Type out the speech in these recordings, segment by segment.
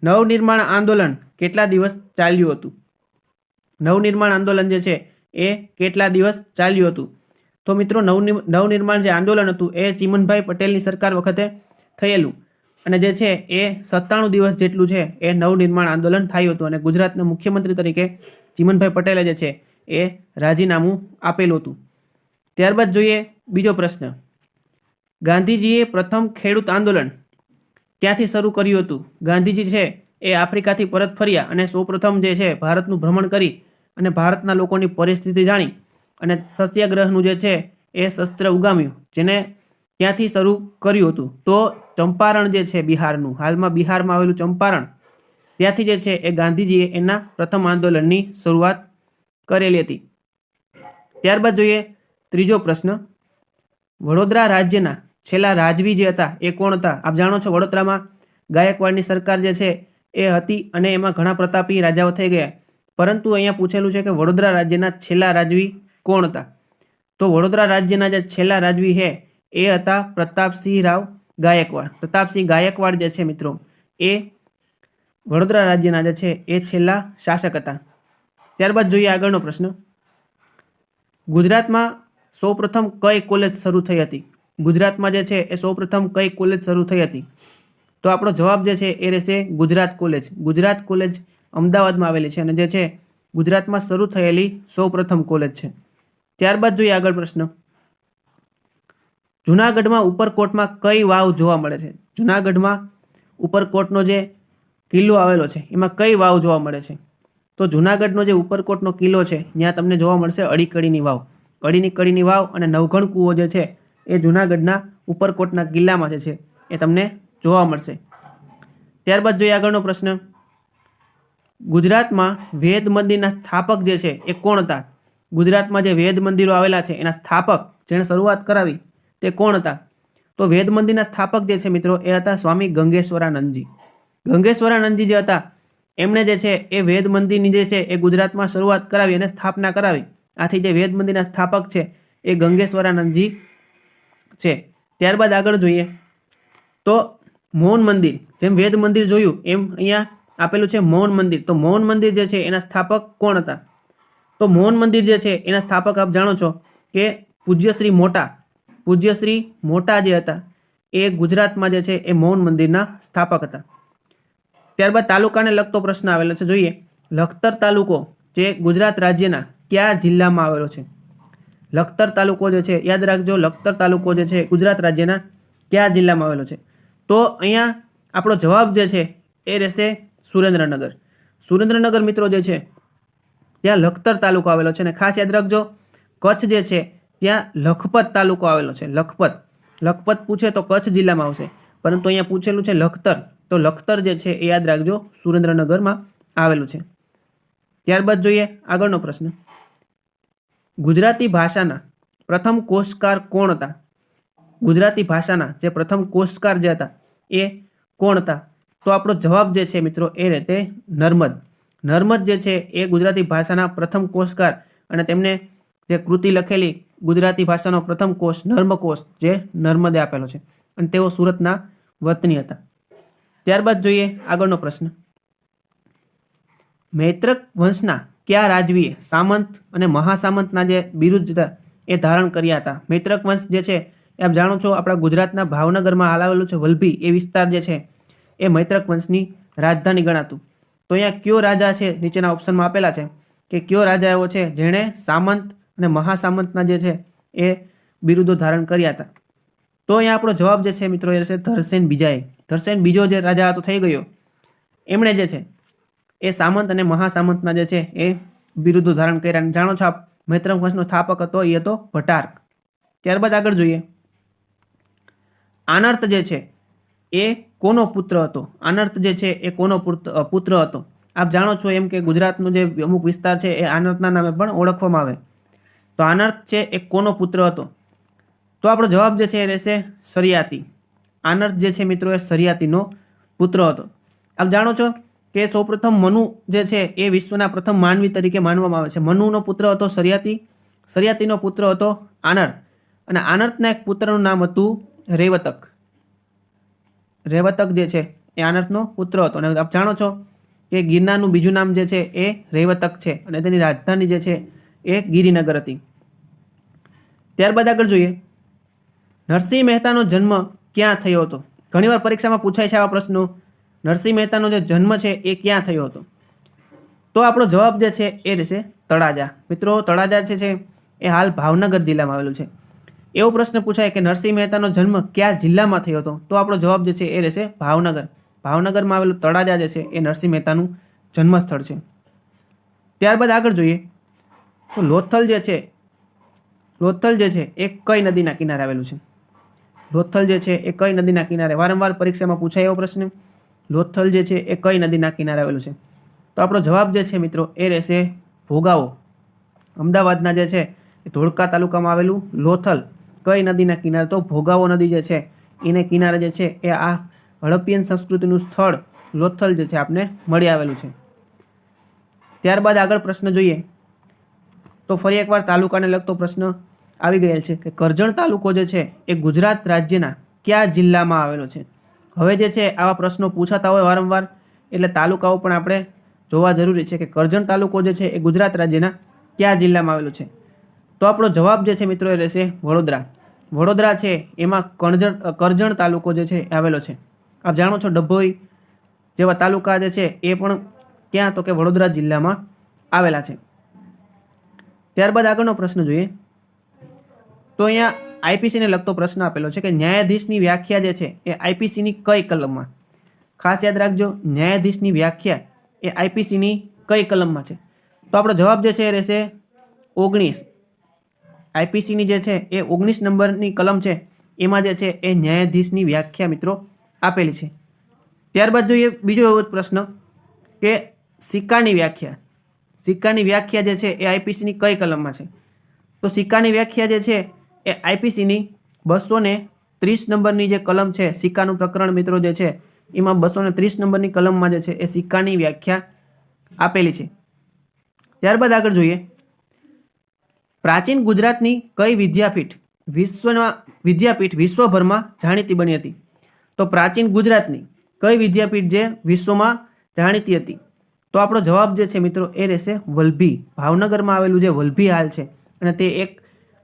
નવનિર્માણ આંદોલન કેટલા દિવસ ચાલ્યું હતું? નવનિર્માણ આંદોલન જે છે એ કેટલા દિવસ ચાલ્યું હતું? તો મિત્રો નવનિર્માણ જે આંદોલન હતું એ ચીમનભાઈ પટેલની સરકાર વખતે થયેલું અને જે છે એ 97 દિવસ જેટલું છે એ નવનિર્માણ આંદોલન થયું હતું અને ગુજરાતના મુખ્યમંત્રી તરીકે ચીમનભાઈ પટેલે જે છે એ રાજીનામું આપેલું હતું. ત્યારબાદ જોઈએ બીજો પ્રશ્ન. ગાંધીજીએ પ્રથમ ખેડૂત આંદોલન ક્યાંથી શરૂ કર્યું હતું? ગાંધીજી છે એ આફ્રિકાથી પરત ફર્યા અને સૌપ્રથમ જે છે ભારતનું ભ્રમણ કરી અને ભારતના લોકોની પરિસ્થિતિ જાણી અને સત્યાગ્રહનું જે છે એ શસ્ત્ર ઉગામ્યું, જેને ક્યાંથી શરૂ કર્યું હતું? તો ચંપારણ જે છે બિહારનું, હાલમાં બિહારમાં આવેલું ચંપારણ, ત્યાંથી જે છે એ ગાંધીજીએ એના પ્રથમ આંદોલનની શરૂઆત કરેલી હતી. ત્યારબાદ જોઈએ ત્રીજો પ્રશ્ન. વડોદરા રાજ્યના છેલ્લા રાજવી જે હતા એ કોણ હતા? આપ જાણો છો વડોદરામાં ગાયકવાડની સરકાર જે છે એ હતી અને એમાં ઘણા પ્રતાપી રાજાઓ થઈ ગયા, પરંતુ અહીંયા પૂછેલું છે કે વડોદરા રાજ્યના છેલ્લા રાજવી કોણ હતા? તો વડોદરા રાજ્યના જે છેલ્લા રાજવી છે એ હતા પ્રતાપસિંહ રાવ ગાયકવાડ. પ્રતાપસિંહ ગાયકવાડ જે છે મિત્રો એ વડોદરા રાજ્યના જે છે એ છેલ્લા શાસક હતા. ત્યારબાદ જોઈએ આગળનો પ્રશ્ન. ગુજરાતમાં સૌપ્રથમ કઈ કોલેજ શરૂ થઈ હતી? ગુજરાતમાં જે છે એ સૌપ્રથમ કઈ કોલેજ શરૂ થઈ હતી? તો આપણો જવાબ જે છે એ રહેશે ગુજરાત કોલેજ. ગુજરાત કોલેજ અમદાવાદમાં આવેલી છે અને જે છે ગુજરાતમાં શરૂ થયેલી સૌપ્રથમ કોલેજ છે. ત્યારબાદ જોઈએ આગળ પ્રશ્ન. જૂનાગઢમાં ઉપરકોટમાં કઈ વાવ જોવા મળે છે? જૂનાગઢમાં ઉપરકોટનો જે કિલ્લો આવેલો છે એમાં કઈ વાવ જોવા મળે છે? તો જૂનાગઢનો જે ઉપરકોટનો કિલ્લો છે ત્યાં તમને જોવા મળશે અડીકડીની વાવ. અડીકડીની વાવ અને નવઘણ કૂવો જે છે એ જૂનાગઢના ઉપરકોટના કિલ્લામાં જે છે એ તમને જોવા મળશે. ત્યારબાદ જોઈએ આગળનો પ્રશ્ન. ગુજરાતમાં વેદ મંદિરના સ્થાપક જે છે એ કોણ હતા? ગુજરાતમાં જે વેદ મંદિરો આવેલા છે એના સ્થાપક જેણે શરૂઆત કરાવી તે કોણ હતા? તો વેદ મંદિરના સ્થાપક જે છે મિત્રો એ હતા સ્વામી ગંગેશ્વરાનંદજી. ગંગેશ્વરાનંદજી જે હતા એમણે જે છે એ વેદ મંદિરની જે છે એ ગુજરાતમાં શરૂઆત કરાવી અને સ્થાપના કરાવી. આથી જે વેદ મંદિરના સ્થાપક છે એ ગંગેશ્વરાનંદજી છે. ત્યારબાદ આગળ જોઈએ તો મૌન મંદિર, જેમ વેદ મંદિર જોયું એમ અહીંયા આપેલું છે મૌન મંદિર. તો મૌન મંદિર જે છે એના સ્થાપક કોણ હતા? તો મૌન મંદિર જે છે એના સ્થાપક આપ જાણો છો કે પૂજ્યશ્રી મોટા. પૂજ્યશ્રી મોટા જે હતા એ ગુજરાતમાં જે છે એ મૌન મંદિરના સ્થાપક હતા. ત્યારબાદ તાલુકાને લગતો પ્રશ્ન આવેલો છે. જોઈએ લખતર તાલુકો જે ગુજરાત રાજ્યના કયા જિલ્લામાં આવેલો છે? લખતર તાલુકો જે છે યાદ રાખજો, લખતર તાલુકો જે છે ગુજરાત રાજ્યના કયા જિલ્લામાં આવેલો છે? તો અહીંયા આપણો જવાબ જે છે એ રહેશે સુરેન્દ્રનગર. સુરેન્દ્રનગર મિત્રો જે છે ત્યાં લખતર તાલુકો આવેલો છે અને ખાસ યાદ રાખજો કચ્છ જે છે ત્યાં લખપત તાલુકો આવેલો છે. લખપત પૂછે તો કચ્છ જિલ્લામાં આવશે, પરંતુ અહીંયા પૂછેલું છે લખતર, તો લખતર જે છે એ યાદ રાખજો સુરેન્દ્રનગરમાં આવેલું છે. ત્યારબાદ જોઈએ આગળનો પ્રશ્ન. ગુજરાતી ભાષાના પ્રથમ કોષકાર કોણ હતા? ગુજરાતી ભાષાના જે પ્રથમ કોષકાર જે હતા એ કોણ હતા? તો આપણો જવાબ જે છે મિત્રો એ રહેતે નર્મદ. નર્મદ જે છે એ ગુજરાતી ભાષાના પ્રથમ કોષકાર અને તેમને જે કૃતિ લખેલી ગુજરાતી ભાષાનો પ્રથમ કોષ નર્મકોશ જે નર્મદે આપેલો છે અને તેઓ સુરતના વતની હતા. ત્યારબાદ જોઈએ આગળનો પ્રશ્ન. મૈત્રક વંશના કયા રાજવીએ સામંત અને મહાસામંતના જે બિરુદ હતા એ ધારણ કર્યા હતા? મૈત્રક વંશ જે છે એ આપ જાણો છો આપણા ગુજરાતના ભાવનગરમાં હાલ આવેલું છે વલભી, એ વિસ્તાર જે છે એ મૈત્રક વંશની રાજધાની ગણાતું. તો અહીંયા કયો રાજા છે નીચેના ઓપ્શનમાં આપેલા છે કે કયો રાજા એવો છે જેણે સામંત અને મહાસામંતના જે છે એ બિરુદો ધારણ કર્યા હતા? તો અહીંયા આપણો જવાબ જે છે મિત્રો એ રહેશે ધરસેન બીજાએ. ધરસેન બીજો જે રાજા હતો થઈ ગયો એમણે જે છે એ સામંત અને મહાસામંતના જે છે એ બિરુદો ધારણ કર્યા. જાણો છો આપ મૈત્રક વંશનો સ્થાપક હતો એ હતો ભટ્ટાર્ક. ત્યારબાદ આગળ જોઈએ. આનર્ત જે છે એ કોનો પુત્ર હતો? આનર્ત જે છે એ કોનો પુત્ર હતો? આપ જાણો છો એમ કે ગુજરાતનો જે અમુક વિસ્તાર છે એ આનર્તના નામે પણ ઓળખવામાં આવે. તો આનર્ત છે એ કોનો પુત્ર હતો? તો આપણો જવાબ જે છે એ રહેશે સરિયાતી. આનર્ત જે છે મિત્રો એ સરિયાતીનો પુત્ર હતો. આપ જાણો છો કે સૌપ્રથમ મનુ જે છે એ વિશ્વના પ્રથમ માનવી તરીકે માનવામાં આવે છે. મનુનો પુત્ર હતો સરિયાતી, સરિયાતીનો પુત્ર હતો આનર્ત અને આનર્તના એક પુત્રનું નામ હતું રેવતક. રેવતક જે છે એ આનર્થનો પુત્ર હતો. અને આપ જાણો છો કે ગિરનારનું બીજું નામ જે છે એ રેવતક છે અને તેની રાજધાની જે છે એ ગિરિનગર હતી. ત્યારબાદ આગળ જોઈએ, નરસિંહ મહેતાનો જન્મ ક્યાં થયો હતો? ઘણીવાર પરીક્ષામાં પૂછાય છે આવા પ્રશ્નો. નરસિંહ મહેતાનો જે જન્મ છે એ ક્યાં થયો હતો? તો આપણો જવાબ જે છે એ રહેશે તળાજા. મિત્રો, તળાજા જે છે એ હાલ ભાવનગર જિલ્લામાં આવેલું છે. એવો પ્રશ્ન પૂછાય કે નરસિંહ મહેતાનો જન્મ કયા જિલ્લામાં થયો હતો? તો આપણો જવાબ જે છે એ રહેશે ભાવનગર. ભાવનગરમાં આવેલું તળાજા જે છે એ નરસિંહ મહેતાનું જન્મસ્થળ છે. ત્યારબાદ આગળ જોઈએ તો લોથલ જે છે એ કઈ નદીના કિનારે આવેલું છે? લોથલ જે છે એ કઈ નદીના કિનારે? વારંવાર પરીક્ષામાં પૂછાય એવો પ્રશ્ન. લોથલ જે છે એ કઈ નદીના કિનારે આવેલું છે? તો આપણો જવાબ જે છે મિત્રો એ રહેશે ભોગાવો. અમદાવાદના જે છે એ ધોળકા તાલુકામાં આવેલું લોથલ કઈ નદીના કિનારે? તો ભોગાવો નદી જે છે એને કિનારે જે છે એ આ હડપ્પિયન સંસ્કૃતિનું સ્થળ લોથલ જે છે આપને મળી આવેલું છે. ત્યારબાદ આગળ પ્રશ્ન જોઈએ તો ફરી એકવાર તાલુકાને લગતો પ્રશ્ન આવી ગયેલ છે કે કરજણ તાલુકો જે છે એ ગુજરાત રાજ્યના કયા જિલ્લામાં આવેલો છે? હવે જે છે આવા પ્રશ્નો પૂછાતા હોય વારંવાર, એટલે તાલુકાઓ પણ આપણે જોવા જરૂરી છે કે કરજણ તાલુકો જે છે એ ગુજરાત રાજ્યના કયા જિલ્લામાં આવેલો છે? તો આપણો જવાબ જે છે મિત્રો એ રહેશે વડોદરા. વડોદરા છે એમાં કરજણ તાલુકો જે છે એ આવેલો છે. આપ જાણો છો ડભોઈ જેવા તાલુકા જે છે એ પણ ક્યાં? તો કે વડોદરા જિલ્લામાં આવેલા છે. ત્યારબાદ આગળનો પ્રશ્ન જોઈએ તો અહીંયા આઈપીસીને લગતો પ્રશ્ન આપેલો છે કે ન્યાયાધીશની વ્યાખ્યા જે છે એ આઈપીસીની કઈ કલમમાં? ખાસ યાદ રાખજો, ન્યાયાધીશની વ્યાખ્યા એ આઈપીસીની કઈ કલમમાં છે? તો આપણો જવાબ જે છે એ રહેશે 19. આઈપીસીની જે છે એ 19 નંબરની કલમ છે એમાં જે છે એ ન્યાયાધીશની વ્યાખ્યા મિત્રો આપેલી છે. ત્યારબાદ જોઈએ બીજો એવો પ્રશ્ન કે સિક્કાની વ્યાખ્યા. સિક્કાની વ્યાખ્યા જે છે એ આઈપીસીની કઈ કલમમાં છે? તો સિક્કાની વ્યાખ્યા જે છે એ આઈપીસીની 230 નંબરની જે કલમ છે, સિક્કાનું પ્રકરણ મિત્રો જે છે એમાં 230 નંબરની કલમમાં જે છે એ સિક્કાની વ્યાખ્યા આપેલી છે. ત્યારબાદ આગળ જોઈએ, પ્રાચીન ગુજરાતની કઈ વિદ્યાપીઠ વિશ્વભરમાં જાણીતી બની હતી? તો પ્રાચીન ગુજરાતની કઈ વિદ્યાપીઠ જે વિશ્વમાં જાણીતી હતી? તો આપણો જવાબ જે છે મિત્રો એ રહેશે વલભી. ભાવનગરમાં આવેલું જે વલભી હાલ છે અને તે એક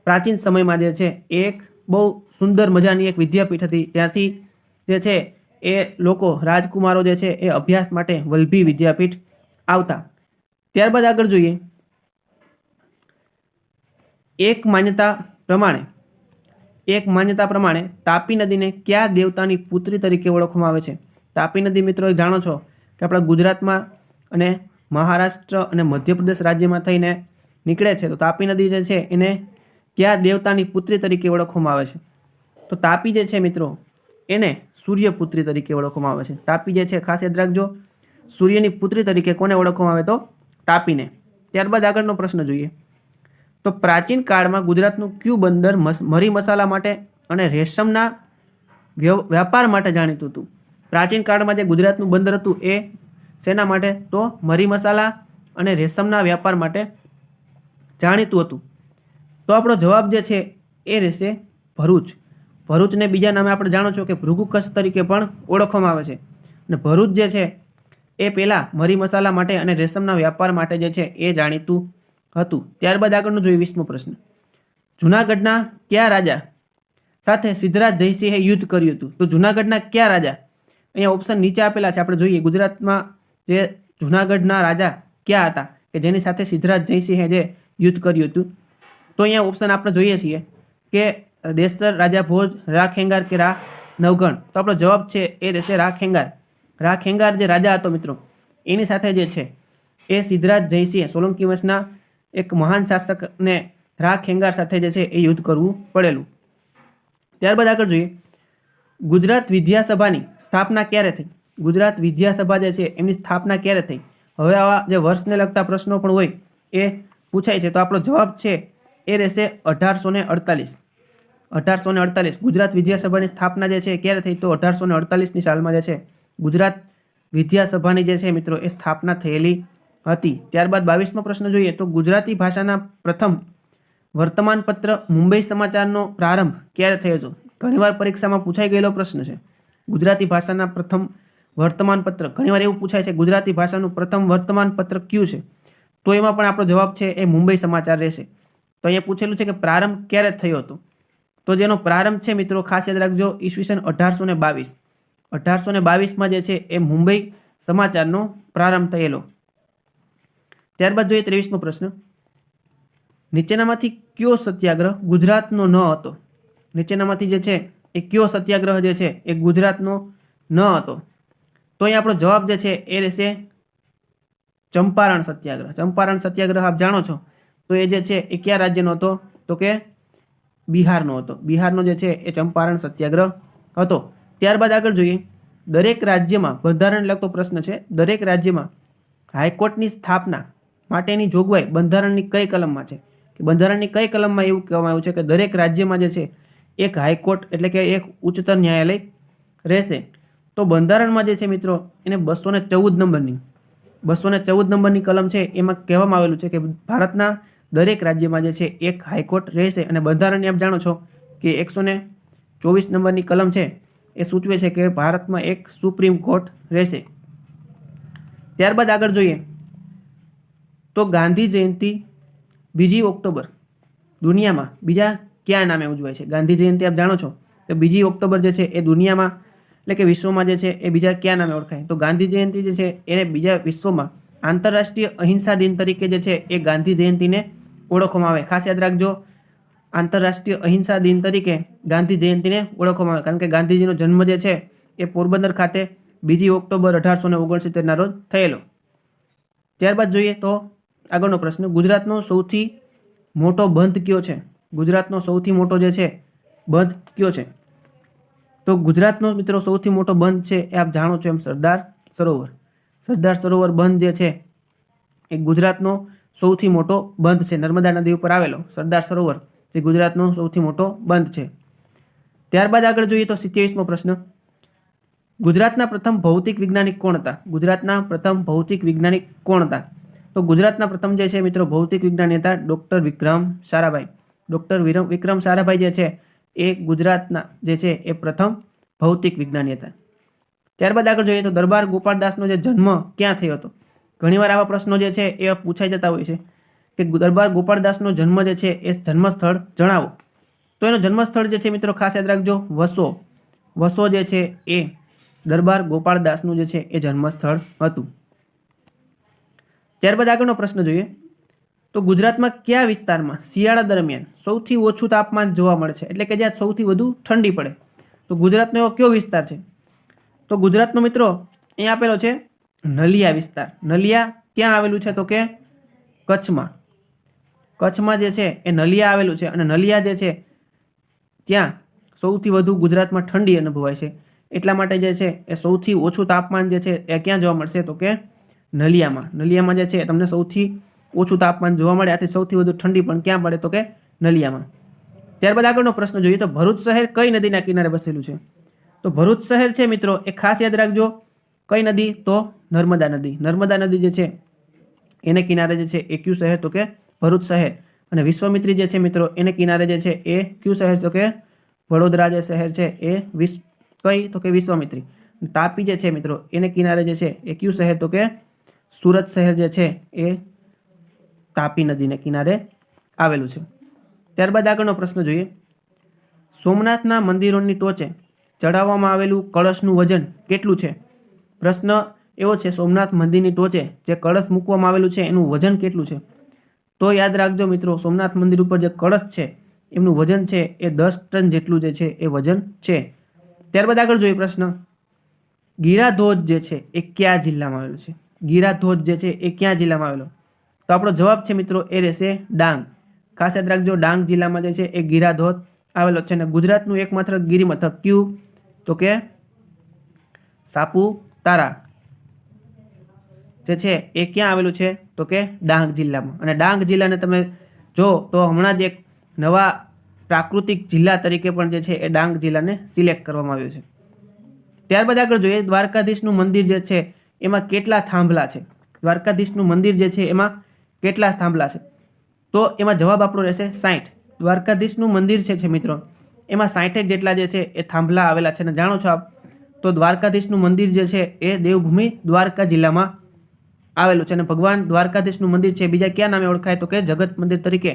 પ્રાચીન સમયમાં જે છે એક બહુ સુંદર મજાની એક વિદ્યાપીઠ હતી. ત્યાંથી જે છે એ લોકો રાજકુમારો જે છે એ અભ્યાસ માટે વલભી વિદ્યાપીઠ આવતા. ત્યારબાદ આગળ જોઈએ, એક માન્યતા પ્રમાણે તાપી નદીને કયા દેવતાની પુત્રી તરીકે ઓળખવામાં આવે છે? તાપી નદી મિત્રો જાણો છો કે આપણા ગુજરાતમાં અને મહારાષ્ટ્ર અને મધ્યપ્રદેશ રાજ્યમાં થઈને નીકળે છે. તો તાપી નદી જે છે એને કયા દેવતાની પુત્રી તરીકે ઓળખવામાં આવે છે? તો તાપી જે છે મિત્રો એને સૂર્યપુત્રી તરીકે ઓળખવામાં આવે છે. તાપી જે છે ખાસ યાદ રાખજો, સૂર્યની પુત્રી તરીકે કોને ઓળખવામાં આવે? તો તાપીને. ત્યારબાદ આગળનો પ્રશ્ન જોઈએ તો પ્રાચીન કાળમાં ગુજરાતનું કયું બંદર મરી મસાલા માટે અને રેશમના વ્યાપાર માટે જાણીતું હતું? પ્રાચીન કાળમાં જે ગુજરાતનું બંદર હતું એ શેના માટે? તો મરી મસાલા અને રેશમના વ્યાપાર માટે જાણીતું હતું. તો આપણો જવાબ જે છે એ રહેશે ભરૂચ. ભરૂચને બીજા નામે આપણે જાણો છો કે ભૃગુ કચ્છ તરીકે પણ ઓળખવામાં આવે છે. અને ભરૂચ જે છે એ પહેલાં મરી મસાલા માટે અને રેશમના વ્યાપાર માટે જે છે એ જાણીતું હતું. ત્યારબાદ આગળનું જોઈએ 20મો પ્રશ્ન, જૂનાગઢના કયા રાજા સાથે સિદ્ધરાજ જયસિંહે યુદ્ધ કર્યું હતું? તો જૂનાગઢના કયા રાજા? અહીંયા ઓપ્શન નીચે આપેલા છે, આપણે જોઈએ. ગુજરાતમાં જે જૂનાગઢના રાજા કયા હતા કે જેની સાથે સિદ્ધરાજ જયસિંહે જે યુદ્ધ કર્યું હતું? તો અહીંયા ઓપ્શન આપણે જોઈએ છીએ કે દેસર, રાજા ભોજ, રા ખેંગાર કે રા નવગણ. તો આપણો જવાબ છે એ રહેશે રા ખેંગાર. રા ખેંગાર જે રાજા હતો મિત્રો એની સાથે જે છે એ સિદ્ધરાજ જયસિંહ સોલંકી વંશના એક મહાન શાસકને રા ખેંગાર સાથે જે છે એ યુદ્ધ કરવું પડેલું. ત્યારબાદ આગળ જોઈએ, ગુજરાત વિદ્યાસભાની સ્થાપના ક્યારે થઈ? ગુજરાત વિદ્યાસભા જે છે એમની સ્થાપના ક્યારે થઈ? હવે આવા જે વર્ષને લગતા પ્રશ્નો પણ હોય એ પૂછાય છે. તો આપણો જવાબ છે એ રહેશે 1848. 1848 ગુજરાત વિદ્યાસભાની સ્થાપના જે છે ક્યારે થઈ? તો 1848ની સાલમાં જે છે ગુજરાત વિદ્યાસભાની જે છે મિત્રો એ સ્થાપના થયેલી હતી. ત્યારબાદ 22મો પ્રશ્ન જોઈએ તો ગુજરાતી ભાષાના પ્રથમ વર્તમાનપત્ર મુંબઈ સમાચારનો પ્રારંભ ક્યારે થયો હતો? ઘણીવાર પરીક્ષામાં પૂછાઈ ગયેલો પ્રશ્ન છે. ગુજરાતી ભાષાના પ્રથમ વર્તમાનપત્ર, ઘણીવાર એવું પૂછાય છે ગુજરાતી ભાષાનું પ્રથમ વર્તમાનપત્ર કયું છે, તો એમાં પણ આપણો જવાબ છે એ મુંબઈ સમાચાર રહેશે. તો અહીંયા પૂછેલું છે કે પ્રારંભ ક્યારે થયો હતો, તો જેનો પ્રારંભ છે મિત્રો ખાસ યાદ રાખજો ઈસવીસન 1822. 1822માં જે છે એ મુંબઈ સમાચારનો પ્રારંભ થયેલો. ત્યારબાદ જોઈએ 23મો પ્રશ્ન, નીચેનામાંથી કયો સત્યાગ્રહ ગુજરાતનો ન હતો? નીચેનામાંથી જે છે એ કયો સત્યાગ્રહ જે છે એ ગુજરાતનો ન હતો? તો અહીંયા આપણો જવાબ જે છે એ રહેશે ચંપારણ સત્યાગ્રહ. ચંપારણ સત્યાગ્રહ આપ જાણો છો તો એ જે છે એ કયા રાજ્યનો હતો, તો કે બિહારનો હતો. બિહારનો જે છે એ ચંપારણ સત્યાગ્રહ હતો. ત્યારબાદ આગળ જોઈએ, દરેક રાજ્યમાં બંધારણ લગતો પ્રશ્ન છે, દરેક રાજ્યમાં હાઈકોર્ટની સ્થાપના માટેની જોગવાઈ બંધારણની કઈ કલમમાં છે? કે બંધારણની કઈ કલમમાં એવું કહેવામાં આવ્યું છે કે દરેક રાજ્યમાં જે છે એક હાઈકોર્ટ એટલે કે એક ઉચ્ચતર ન્યાયાલય રહેશે? તો બંધારણમાં જે છે મિત્રો એને 214 નંબરની 214 નંબરની કલમ છે એમાં કહેવામાં આવેલું છે કે ભારતના દરેક રાજ્યમાં જે છે એક હાઈકોર્ટ રહેશે. અને બંધારણની આપ જાણો છો કે 124 નંબરની કલમ છે એ સૂચવે છે કે ભારતમાં એક સુપ્રીમ કોર્ટ રહેશે. ત્યારબાદ આગળ જોઈએ તો ગાંધી જયંતિ 2 ઓક્ટોબર દુનિયામાં બીજા કયા નામે ઉજવાય છે? ગાંધી જયંતિ આપ જાણો છો તો 2 ઓક્ટોબર જે છે એ દુનિયામાં એટલે કે વિશ્વમાં જે છે એ બીજા કયા નામે ઓળખાય? તો ગાંધી જયંતિ જે છે એને બીજા વિશ્વમાં આંતરરાષ્ટ્રીય અહિંસા દિન તરીકે જે છે એ ગાંધી જયંતિને ઓળખવામાં આવે. ખાસ યાદ રાખજો, આંતરરાષ્ટ્રીય અહિંસા દિન તરીકે ગાંધી જયંતિને ઓળખવામાં આવે, કારણ કે ગાંધીજીનો જન્મ જે છે એ પોરબંદર ખાતે 2 ઓક્ટોબર 1869ના રોજ થયેલો. ત્યારબાદ જોઈએ તો આગળનો પ્રશ્ન, ગુજરાતનો સૌથી મોટો બંધ કયો છે? ગુજરાતનો સૌથી મોટો જે છે બંધ કયો છે? તો ગુજરાતનો મિત્રો સૌથી મોટો બંધ છે એ આપ જાણો છો એમ સરદાર સરોવર. સરદાર સરોવર બંધ જે છે એ ગુજરાતનો સૌથી મોટો બંધ છે. નર્મદા નદી ઉપર આવેલો સરદાર સરોવર જે ગુજરાતનો સૌથી મોટો બંધ છે. ત્યારબાદ આગળ જોઈએ તો 27મો પ્રશ્ન, ગુજરાતના પ્રથમ ભૌતિક વૈજ્ઞાનિક કોણ હતા? ગુજરાતના પ્રથમ ભૌતિક વૈજ્ઞાનિક કોણ હતા? તો ગુજરાતના પ્રથમ જે છે મિત્રો ભૌતિક વિજ્ઞાની હતા ડૉક્ટર વિક્રમ સારાભાઈ. ડૉક્ટર વિક્રમ સારાભાઈ જે છે એ ગુજરાતના જે છે એ પ્રથમ ભૌતિક વિજ્ઞાની હતા. ત્યારબાદ આગળ જોઈએ તો દરબાર ગોપાળદાસનો જે જન્મ ક્યાં થયો હતો? ઘણીવાર આવા પ્રશ્નો જે છે એ પૂછાઈ જતા હોય છે કે દરબાર ગોપાળદાસનો જન્મ જે છે એ જન્મસ્થળ જણાવો. તો એનો જન્મસ્થળ જે છે મિત્રો ખાસ યાદ રાખજો વસો. વસો જે છે એ દરબાર ગોપાળદાસનું જે છે એ જન્મસ્થળ હતું. ત્યારબાદ આગળનો પ્રશ્ન જોઈએ તો ગુજરાતમાં કયા વિસ્તારમાં શિયાળા દરમિયાન સૌથી ઓછું તાપમાન જોવા મળે છે, એટલે કે જ્યાં સૌથી વધુ ઠંડી પડે? તો ગુજરાતનો એવો કયો વિસ્તાર છે? તો ગુજરાતનો મિત્રો અહીં આપેલો છે નલિયા વિસ્તાર. નલિયા ક્યાં આવેલું છે? તો કે કચ્છમાં. કચ્છમાં જે છે એ નલિયા આવેલું છે અને નલિયા જે છે ત્યાં સૌથી વધુ ગુજરાતમાં ઠંડી અનુભવાય છે. એટલા માટે જે છે એ સૌથી ઓછું તાપમાન જે છે એ ક્યાં જોવા મળશે? તો કે નલિયામાં. નલિયામાં જે છે તમને સૌથી ઓછું તાપમાન જોવા મળે. આથી સૌથી વધુ ઠંડી પણ ક્યાં પડે? તો કે નલિયામાં. ત્યારબાદ આગળનો પ્રશ્ન જોઈએ તો ભરૂચ શહેર કઈ નદીના કિનારે વસેલું છે? તો ભરૂચ શહેર છે મિત્રો એ ખાસ યાદ રાખજો કઈ નદી? તો નર્મદા નદી. નર્મદા નદી જે છે એને કિનારે જે છે એ કયું શહેર? તો કે ભરૂચ શહેર. અને વિશ્વામિત્રી જે છે મિત્રો એને કિનારે જે છે એ કયું શહેર? તો કે વડોદરા જે શહેર છે એ કઈ? તો કે વિશ્વામિત્રી. તાપી જે છે મિત્રો એને કિનારે જે છે એ કયું શહેર? તો કે સુરત શહેર જે છે એ તાપી નદીને કિનારે આવેલું છે. ત્યારબાદ આગળનો પ્રશ્ન જોઈએ, સોમનાથના મંદિરોની ટોચે ચડાવવામાં આવેલું કળશનું વજન કેટલું છે? પ્રશ્ન એવો છે સોમનાથ મંદિરની ટોચે જે કળશ મૂકવામાં આવેલું છે એનું વજન કેટલું છે? તો યાદ રાખજો મિત્રો સોમનાથ મંદિર ઉપર જે કળશ છે એમનું વજન છે એ 10 ટન જેટલું જે છે એ વજન છે. ત્યારબાદ આગળ જોઈએ પ્રશ્ન, ગિરાધોધ જે છે એ કયા જિલ્લામાં આવેલું છે? ગિરાધોધ જે છે એ કયા જિલ્લામાં આવેલો? તો આપણો જવાબ છે મિત્રો એ રહેશે ડાંગ. ખાસ યાદ રાખજો ડાંગ જિલ્લામાં જે છે એ ગિરાધોધ આવેલો છે. અને ગુજરાતનું એકમાત્ર ગિરિમથક કયું? તો કે સાપુતારા જે છે એ ક્યાં આવેલું છે? તો કે ડાંગ જિલ્લામાં. અને ડાંગ જિલ્લાને તમે જો તો હમણાં જ એક નવા પ્રાકૃતિક જિલ્લા તરીકે પણ જે છે એ ડાંગ જિલ્લાને સિલેક્ટ કરવામાં આવ્યો છે. ત્યારબાદ આગળ જોઈએ દ્વારકાધીશનું મંદિર જે છે એમાં કેટલા થાંભલા છે? દ્વારકાધીશનું મંદિર જે છે એમાં કેટલા થાંભલા છે? તો એમાં જવાબ આપણો રહેશે 60. દ્વારકાધીશનું મંદિર છે મિત્રો એમાં 60 જેટલા જે છે એ થાંભલા આવેલા છે. અને જાણો છો આપ તો દ્વારકાધીશનું મંદિર જે છે એ દેવભૂમિ દ્વારકા જિલ્લામાં આવેલું છે અને ભગવાન દ્વારકાધીશનું મંદિર છે બીજા કયા નામે ઓળખાય તો કે જગત મંદિર તરીકે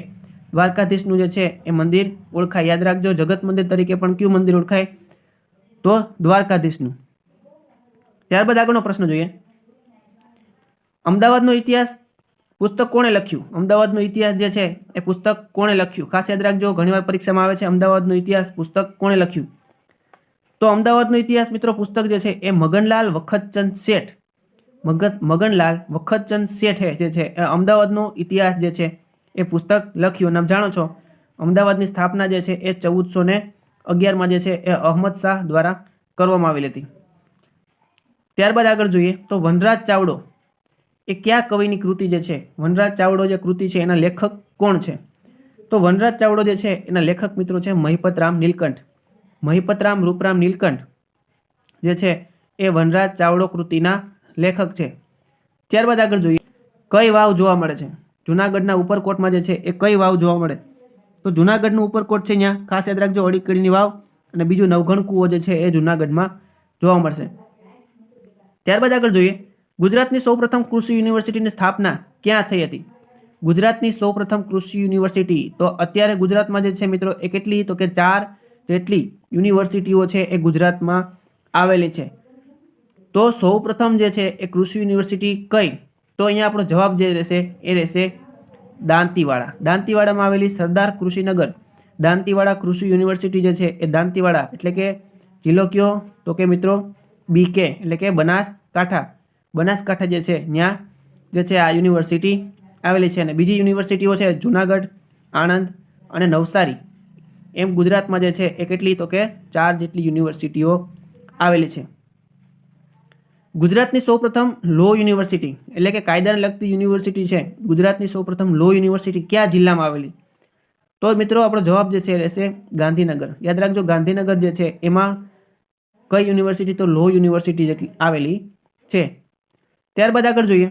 દ્વારકાધીશનું જે છે એ મંદિર ઓળખાય. યાદ રાખજો, જગત મંદિર તરીકે પણ કયું મંદિર ઓળખાય તો દ્વારકાધીશનું. ત્યારબાદ આગળનો પ્રશ્ન જોઈએ. અમદાવાદનો ઇતિહાસ પુસ્તક કોણે લખ્યું? અમદાવાદનો ઇતિહાસ જે છે એ પુસ્તક કોણે લખ્યું? ખાસ યાદ રાખજો, ઘણીવાર પરીક્ષામાં આવે છે અમદાવાદનો ઇતિહાસ પુસ્તક કોણે લખ્યું. તો અમદાવાદનો ઇતિહાસ મિત્રો પુસ્તક જે છે એ મગનલાલ વખતચંદ શેઠ મગનલાલ વખતચંદ શેઠે જે છે એ અમદાવાદનો ઇતિહાસ જે છે એ પુસ્તક લખ્યું. અને જાણો છો અમદાવાદની સ્થાપના જે છે એ 1411માં જે છે એ અહમદ શાહ દ્વારા કરવામાં આવેલી હતી. ત્યારબાદ આગળ જોઈએ તો વનરાજ ચાવડો એ કયા કવિની કૃતિ જે છે? વનરાજ ચાવડો જે કૃતિ છે એના લેખક કોણ છે? તો વનરાજ ચાવડો જે છે એના લેખક મિત્રો છે મહિપતરામ નીલકંઠ. મહિપતરામ રૂપરામ નીલકંઠ જે છે એ વનરાજ ચાવડો કૃતિના લેખક છે. ત્યારબાદ આગળ જોઈએ કઈ વાવ જોવા મળે છે? જુનાગઢના ઉપરકોટમાં જે છે એ કઈ વાવ જોવા મળે? તો જુનાગઢનું ઉપરકોટ છે ત્યાં ખાસ યાદ રાખજો અડીકડીની વાવ અને બીજું નવઘણ કૂવો જે છે એ જુનાગઢમાં જોવા મળશે. ત્યારબાદ આગળ જોઈએ ગુજરાતની સૌપ્રથમ કૃષિ યુનિવર્સિટીની સ્થાપના ક્યાં થઈ હતી? ગુજરાતની સૌપ્રથમ કૃષિ યુનિવર્સિટી તો અત્યારે ગુજરાતમાં જે છે મિત્રો એ કેટલી તો કે 4 જેટલી યુનિવર્સિટીઓ છે એ ગુજરાતમાં આવેલી છે. તો સૌપ્રથમ જે છે એ કૃષિ યુનિવર્સિટી કઈ? તો અહીંયા આપણો જવાબ જે રહેશે એ રહેશે દાંતીવાડા. દાંતીવાડામાં આવેલી સરદાર કૃષિનગર દાંતીવાડા કૃષિ યુનિવર્સિટી જે છે એ દાંતીવાડા એટલે કે જિલ્લો કયો તો કે મિત્રો BK એટલે કે બનાસકાંઠા જે છે ત્યાં જે છે આ યુનિવર્સિટી આવેલી છે. અને બીજી યુનિવર્સિટીઓ છે જુનાગઢ, આણંદ અને નવસારી. એમ ગુજરાતમાં જે છે એ કેટલી તો કે 4 જેટલી યુનિવર્સિટીઓ આવેલી છે. ગુજરાતની સૌપ્રથમ લો યુનિવર્સિટી એટલે કે કાયદાને લગતી યુનિવર્સિટી છે ગુજરાતની સૌપ્રથમ લો યુનિવર્સિટી કયા જિલ્લામાં આવેલી? તો મિત્રો આપણો જવાબ જે છે રહેશે ગાંધીનગર. યાદ રાખજો ગાંધીનગર જે છે એમાં કઈ યુનિવર્સિટી તો લો યુનિવર્સિટી જેટલી આવેલી છે. ત્યારબાદ આગળ જોઈએ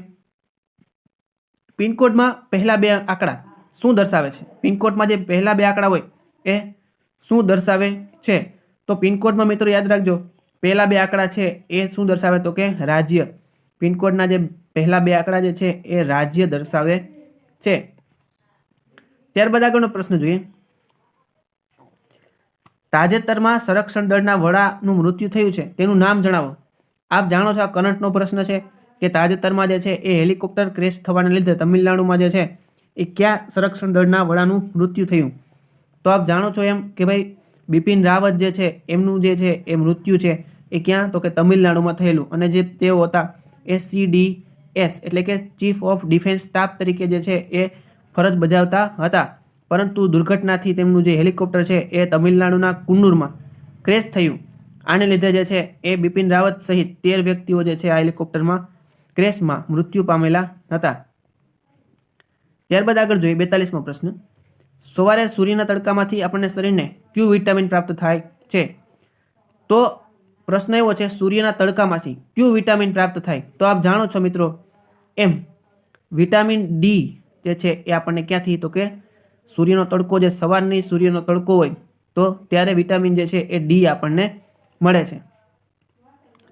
પિનકોડમાં પહેલા 2 આંકડા શું દર્શાવે છે? પિનકોડમાં જે પહેલા 2 આંકડા હોય એ શું દર્શાવે છે? તો પિનકોડમાં મિત્રો યાદ રાખજો પહેલા 2 આંકડા છે એ શું દર્શાવે તો કે રાજ્ય. પિનકોડના જે પહેલા 2 આંકડા જે છે એ રાજ્ય દર્શાવે છે. ત્યારબાદ આગળનો પ્રશ્ન જોઈએ તાજેતરમાં સંરક્ષણ દળના વડાનું મૃત્યુ થયું છે તેનું નામ જણાવો. આપ જાણો છો આ કરંટનો પ્રશ્ન છે કે તાજેતરમાં જે છે એ હેલિકોપ્ટર ક્રેશ થવાને લીધે તમિલનાડુમાં જે છે એ કયા સંરક્ષણ દળના વડાનું મૃત્યુ થયું? તો આપ જાણો છો એમ કે ભાઈ બિપિન રાવત જે છે એમનું જે છે એ મૃત્યુ છે એ ક્યાં તો કે તમિલનાડુમાં થયેલું. અને જે તેઓ હતા CDS એટલે કે ચીફ ઓફ ડિફેન્સ સ્ટાફ તરીકે જે છે એ ફરજ બજાવતા હતા, પરંતુ દુર્ઘટનાથી તેમનું જે હેલિકોપ્ટર છે એ તમિલનાડુના કુન્નૂરમાં ક્રેશ થયું. આને લીધે જે છે એ બિપિન રાવત સહિત 13 વ્યક્તિઓ જે છે આ હેલિકોપ્ટરમાં ક્રેશમાં મૃત્યુ પામેલા હતા. ત્યારબાદ આગળ જોઈએ 42મો પ્રશ્ન સવારે સૂર્યના તડકામાંથી આપણને શરીરને કયું વિટામિન પ્રાપ્ત થાય છે? તો પ્રશ્ન એવો છે સૂર્યના તડકામાંથી કયું વિટામિન પ્રાપ્ત થાય? તો આપ જાણો છો મિત્રો એમ વિટામિન ડી જે છે એ આપણને ક્યાંથી તો કે સૂર્યનો તડકો જે સવારની સૂર્યનો તડકો હોય તો ત્યારે વિટામિન જે છે એ ડી આપણને મળે છે.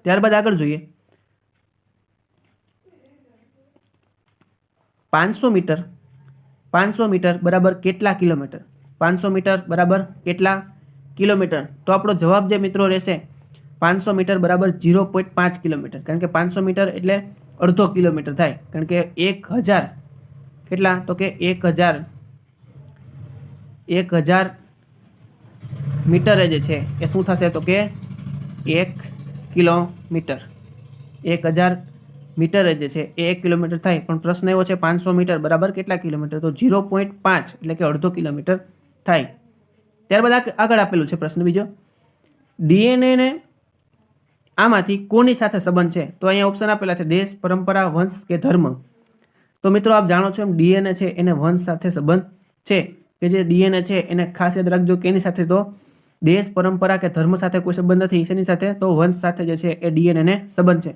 ત્યારબાદ આગળ જોઈએ 500 મીટર બરાબર કેટલા કિલોમીટર? 500 મીટર બરાબર કેટલા કિલોમીટર? તો આપણો જવાબ જે મિત્રો રહેશે 500 મીટર બરાબર 0.5 કિલોમીટર. કારણ કે 500 મીટર એટલે અડધો કિલોમીટર થાય. કારણ કે 1000 કેટલા તો કે 1000 મીટરે જે છે એ શું થશે તો કે 1 કિલોમીટર. 1000 મીટરે જે છે એ 1 કિલોમીટર થાય. પણ પ્રશ્ન એવો છે 500 મીટર બરાબર કેટલા કિલોમીટર? તો 0.5 એટલે કે અડધો કિલોમીટર થાય. ત્યારબાદ આગળ આપેલું છે પ્રશ્ન બીજો DNA ને આમાંથી કોની સાથે સંબંધ છે? તો અહીંયા ઓપ્શન આપેલા છે દેશ, પરંપરા, વંશ કે ધર્મ. તો મિત્રો આપ જાણો છો એમ DNA છે એને વંશ સાથે સંબંધ છે કે જે DNA છે એને ખાસ યાદ રાખજો કેની સાથે તો દેશ, પરંપરા કે ધર્મ સાથે કોઈ સંબંધ નથી. શેની સાથે તો વંશ સાથે જે છે એ DNA ને સંબંધ છે.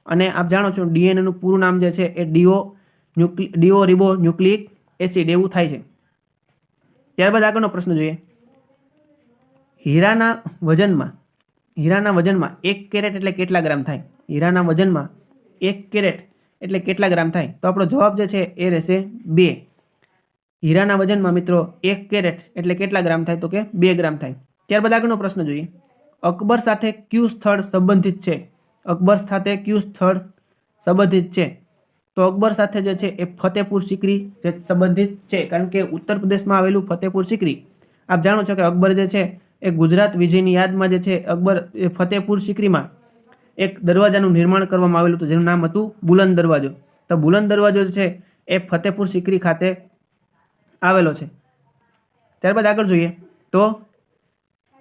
અને આપ જાણો છો DNA નું પૂરું નામ જે છે એ ડીઓ રિબો ન્યુક્લિક એસિડ એવું થાય છે. ત્યારબાદ આગળનો પ્રશ્ન જોઈએ હીરાના વજનમાં હીરાના વજનમાં 1 કેરેટ એટલે કેટલા ગ્રામ થાય? હીરાના વજનમાં 1 કેરેટ એટલે કેટલા ગ્રામ થાય? તો આપણો જવાબ જે છે એ રહેશે 2. હીરાના વજનમાં મિત્રો 1 કેરેટ એટલે કેટલા ગ્રામ થાય? તો કે 2 ગ્રામ થાય. ત્યારબાદ આગળનો પ્રશ્ન જોઈએ. અકબર સાથે કયું સ્થળ સંબંધિત છે? અકબર સાથે કયું સ્થળ સંબંધિત છે? તો અકબર સાથે જે છે એ ફતેપુર સિકરી જે સંબંધિત છે, કારણ કે ઉત્તર પ્રદેશમાં આવેલું ફતેપુર સિકરી, આપ જાણો છો કે અકબર જે છે એ ગુજરાત વિજયની યાદમાં જે છે અકબર એ ફતેપુર સિકરીમાં એક દરવાજાનું નિર્માણ કરવામાં આવેલું હતું, જેનું નામ હતું બુલંદ દરવાજો. તો બુલંદ દરવાજો છે એ ફતેપુર સિકરી ખાતે આવેલો છે. ત્યારબાદ આગળ જોઈએ તો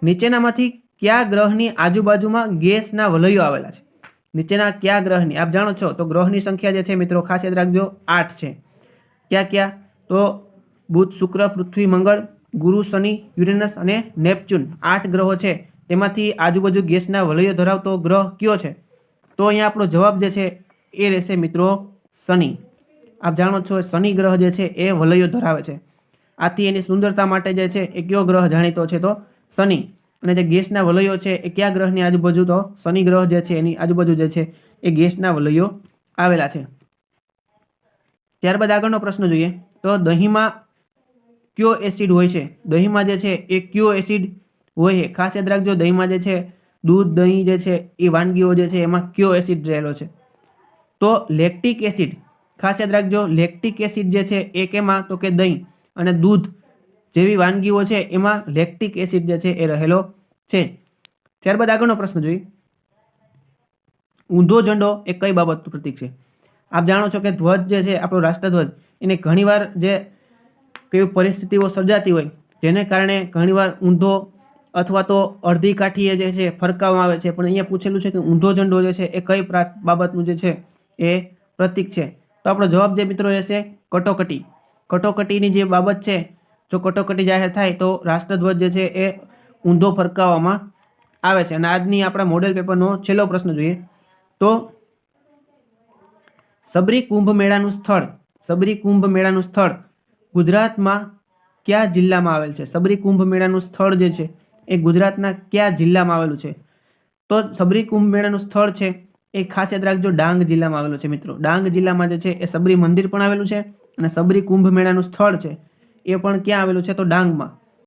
નીચેનામાંથી કયા ગ્રહની આજુબાજુમાં ગેસના વલયો આવેલા છે? નીચેના કયા ગ્રહની? આપ જાણો છો તો ગ્રહની સંખ્યા જે છે મિત્રો ખાસ યાદ રાખજો 8 છે. ક્યાં ક્યાં? તો બુધ, શુક્ર, પૃથ્વી, મંગળ, ગુરુ, શનિ, યુરેનસ અને નેપચ્યુન 8 ગ્રહો છે. તેમાંથી આજુબાજુ ગેસના વલયો ધરાવતો ગ્રહ કયો છે? તો અહીંયા આપણો જવાબ જે છે એ રહેશે મિત્રો શનિ. આપ જાણો છો શનિ ગ્રહ જે છે એ વલયો ધરાવે છે. આથી એની સુંદરતા માટે જે છે એ કયો ગ્રહ જાણીતો છે? તો શનિ. અને જે ગેસના વલયો છે એ કયા ગ્રહની આજુબાજુ? તો શનિ ગ્રહ જે છે એની આજુબાજુ જે છે એ ગેસના વલયો આવેલા છે. ત્યારબાદ આગળનો પ્રશ્ન જોઈએ તો દહીંમાં કયો એસિડ હોય છે? દહીંમાં જે છે એ કયો એસિડ હોય છે? ખાસ યાદ રાખજો, દહીંમાં જે છે દૂધ, દહીં જે છે એ વાનગીઓ જે છે એમાં કયો એસિડ રહેલો છે? તો લેક્ટિક એસિડ. ખાસ યાદ રાખજો, લેક્ટિક એસિડ જે છે એ કેમાં? તો કે દહીં અને દૂધ જેવી વાનગીઓ છે એમાં લેક્ટિક એસિડ જે છે એ રહેલો છે. ત્યારબાદ આગળનો પ્રશ્ન જોઈએ. ઊંધો ઝંડો એ કઈ બાબતનું પ્રતીક છે? આપ જાણો છો કે ધ્વજ જે છે આપણો રાષ્ટ્રધ્વજ, એને ઘણીવાર જે કેવી પરિસ્થિતિઓ સર્જાતી હોય જેને કારણે ઘણીવાર ઊંધો અથવા તો અડધી કાઠીએ જે છે ફરકાવવામાં આવે છે, પણ અહીંયા પૂછેલું છે કે ઊંધો ઝંડો જે છે એ કઈ બાબતનું જે છે એ પ્રતીક છે? તો આપણો જવાબ જે મિત્રો રહેશે કટોકટી. કટોકટીની જે બાબત છે, જો કટોકટી જાહેર થાય તો રાષ્ટ્રધ્વજ જે છે એ ઊંધો ફરકાવવામાં આવે છે. અને આજની આપણા મોડેલ પેપરનો છેલ્લો પ્રશ્ન જોઈએ તો સબરી કુંભ મેળાનું સ્થળ, સબરી કુંભ મેળાનું સ્થળ ગુજરાતમાં કયા જિલ્લામાં આવેલ છે? સબરી કુંભ મેળાનું સ્થળ જે છે એ ગુજરાતના કયા જિલ્લામાં આવેલું છે? તો સબરી કુંભ મેળાનું સ્થળ છે એ ખાસ યાદ રાખજો ડાંગ જિલ્લામાં આવેલું છે મિત્રો. ડાંગ જિલ્લામાં જે છે એ સબરી મંદિર પણ આવેલું છે અને સબરી કુંભ મેળાનું સ્થળ છે એ પણ ક્યાં આવેલું છે? તો ડાંગમાં.